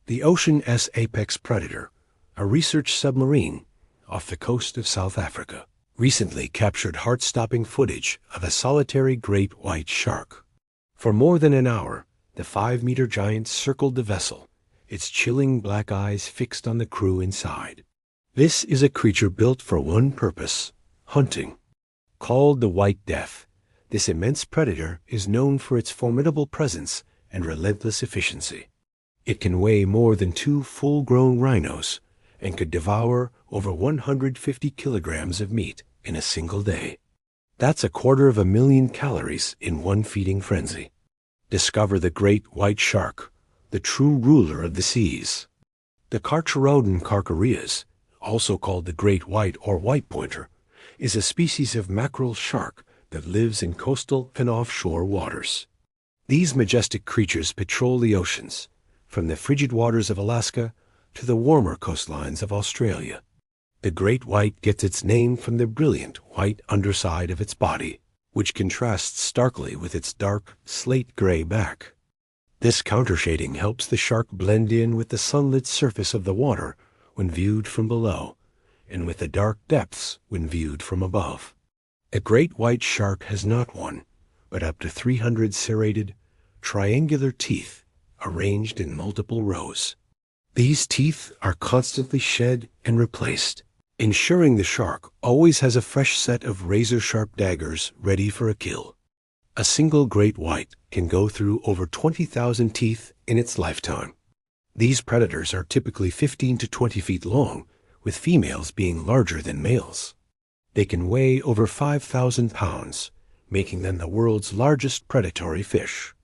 The ocean's apex predator, a research submarine off the coast of South Africa, recently captured heart-stopping footage of a solitary great white shark. For more than an hour, the 5-meter giant circled the vessel, its chilling black eyes fixed on the crew inside. This is a creature built for one purpose: hunting. Called the White Death, this immense predator is known for its formidable presence and relentless efficiency. It can weigh more than 2 full-grown rhinos and could devour over 150 kilograms of meat in a single day. That's 250,000 calories in one feeding frenzy. Discover the great white shark, the true ruler of the seas. The Carcharodon carcharias, also called the great white or white pointer, is a species of mackerel shark that lives in coastal and offshore waters. These majestic creatures patrol the oceans, from the frigid waters of Alaska to the warmer coastlines of Australia. The great white gets its name from the brilliant white underside of its body, which contrasts starkly with its dark, slate-gray back. This countershading helps the shark blend in with the sunlit surface of the water when viewed from below, and with the dark depths when viewed from above. A great white shark has not one, but up to 300 serrated, triangular teeth arranged in multiple rows. These teeth are constantly shed and replaced, ensuring the shark always has a fresh set of razor-sharp daggers ready for a kill. A single great white can go through over 20,000 teeth in its lifetime. These predators are typically 15 to 20 feet long, with females being larger than males. They can weigh over 5,000 pounds, making them the world's largest predatory fish.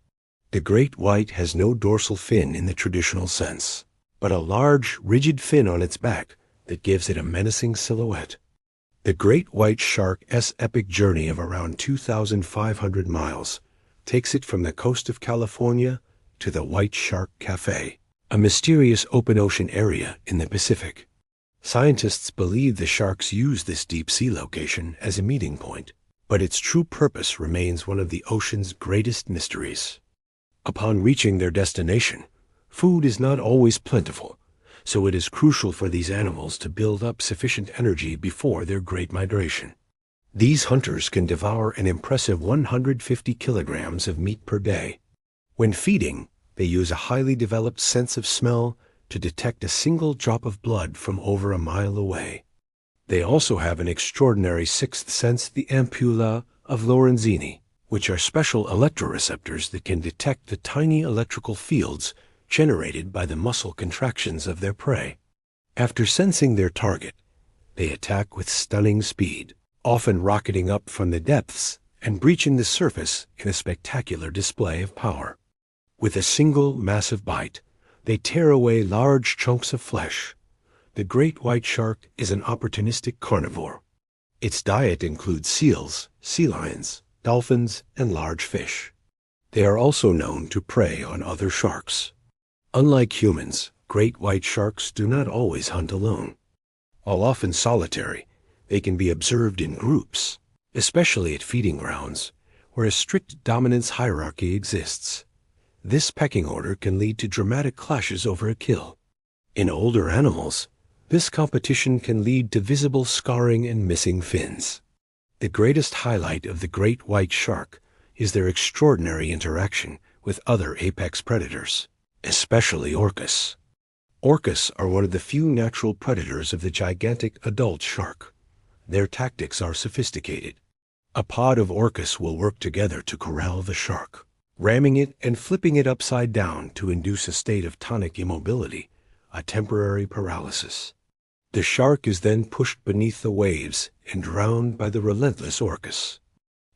The great white has no dorsal fin in the traditional sense, but a large, rigid fin on its back that gives it a menacing silhouette. The great white shark's epic journey of around 2,500 miles takes it from the coast of California to the White Shark Café, a mysterious open ocean area in the Pacific. Scientists believe the sharks use this deep-sea location as a meeting point, but its true purpose remains one of the ocean's greatest mysteries. Upon reaching their destination, food is not always plentiful, so it is crucial for these animals to build up sufficient energy before their great migration. These hunters can devour an impressive 150 kilograms of meat per day. When feeding, they use a highly developed sense of smell to detect a single drop of blood from over a mile away. They also have an extraordinary sixth sense, the ampulla of Lorenzini, which are special electroreceptors that can detect the tiny electrical fields generated by the muscle contractions of their prey. After sensing their target, they attack with stunning speed, often rocketing up from the depths and breaching the surface in a spectacular display of power. With a single massive bite, they tear away large chunks of flesh. The great white shark is an opportunistic carnivore. Its diet includes seals, sea lions, dolphins, and large fish. They are also known to prey on other sharks. Unlike humans, great white sharks do not always hunt alone. While often solitary, they can be observed in groups, especially at feeding grounds, where a strict dominance hierarchy exists. This pecking order can lead to dramatic clashes over a kill. In older animals, this competition can lead to visible scarring and missing fins. The greatest highlight of the great white shark is their extraordinary interaction with other apex predators, especially orcas. Orcas are one of the few natural predators of the gigantic adult shark. Their tactics are sophisticated. A pod of orcas will work together to corral the shark, ramming it and flipping it upside down to induce a state of tonic immobility, a temporary paralysis. The shark is then pushed beneath the waves and drowned by the relentless orcas.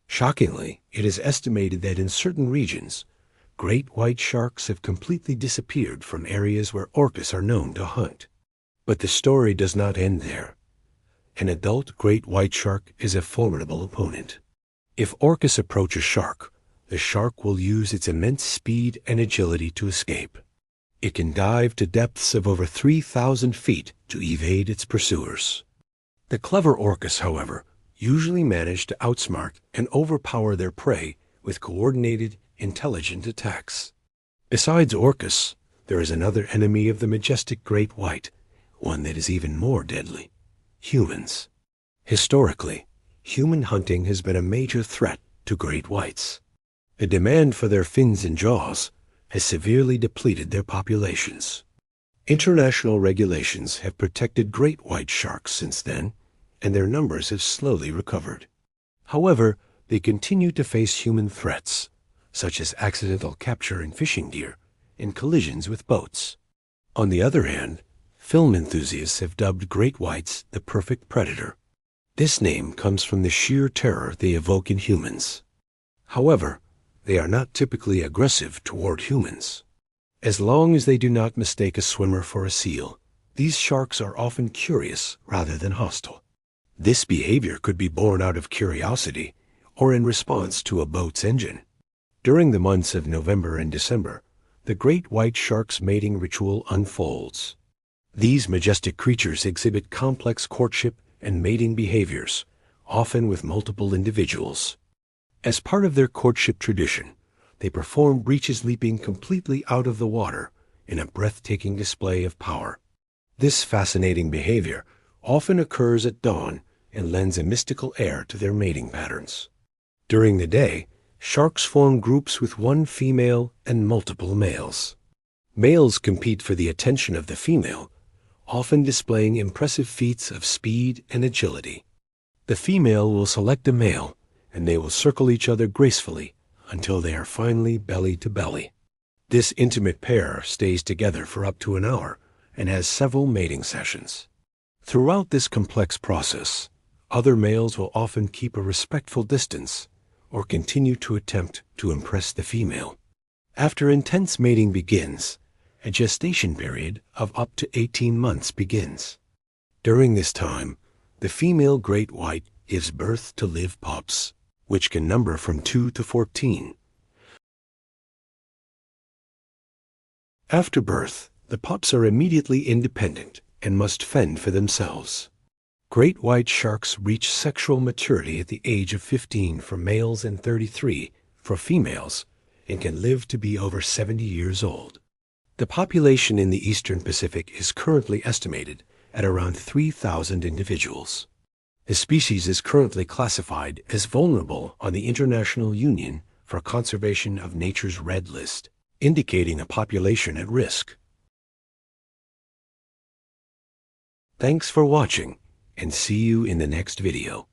Shockingly, it is estimated that in certain regions, great white sharks have completely disappeared from areas where orcas are known to hunt. But the story does not end there. An adult great white shark is a formidable opponent. If orcas approach a shark, the shark will use its immense speed and agility to escape. It can dive to depths of over 3,000 feet to evade its pursuers. The clever orcas, however, usually manage to outsmart and overpower their prey with coordinated, intelligent attacks. Besides orcas, there is another enemy of the majestic great white, one that is even more deadly: humans. Historically, human hunting has been a major threat to great whites. The demand for their fins and jaws has severely depleted their populations. International regulations have protected great white sharks since then, and their numbers have slowly recovered. However, they continue to face human threats, such as accidental capture and fishing gear, and collisions with boats. On the other hand, film enthusiasts have dubbed great whites the perfect predator. This name comes from the sheer terror they evoke in humans. However, they are not typically aggressive toward humans. As long as they do not mistake a swimmer for a seal, these sharks are often curious rather than hostile. This behavior could be born out of curiosity or in response to a boat's engine. During the months of November and December, the great white shark's mating ritual unfolds. These majestic creatures exhibit complex courtship and mating behaviors, often with multiple individuals. As part of their courtship tradition, they perform breeches leaping completely out of the water in a breathtaking display of power. This fascinating behavior often occurs at dawn and lends a mystical air to their mating patterns. During the day, sharks form groups with one female and multiple males. Males compete for the attention of the female, often displaying impressive feats of speed and agility. The female will select a male, and they will circle each other gracefully until they are finally belly to belly. This intimate pair stays together for up to an hour and has several mating sessions. Throughout this complex process, other males will often keep a respectful distance or continue to attempt to impress the female. After intense mating begins, a gestation period of up to 18 months begins. During this time, the female great white gives birth to live pups, which can number from 2 to 14. After birth, the pups are immediately independent and must fend for themselves. Great white sharks reach sexual maturity at the age of 15 for males and 33 for females, and can live to be over 70 years old. The population in the Eastern Pacific is currently estimated at around 3,000 individuals. The species is currently classified as vulnerable on the International Union for Conservation of Nature's Red List, indicating a population at risk. Thanks for watching, and see you in the next video.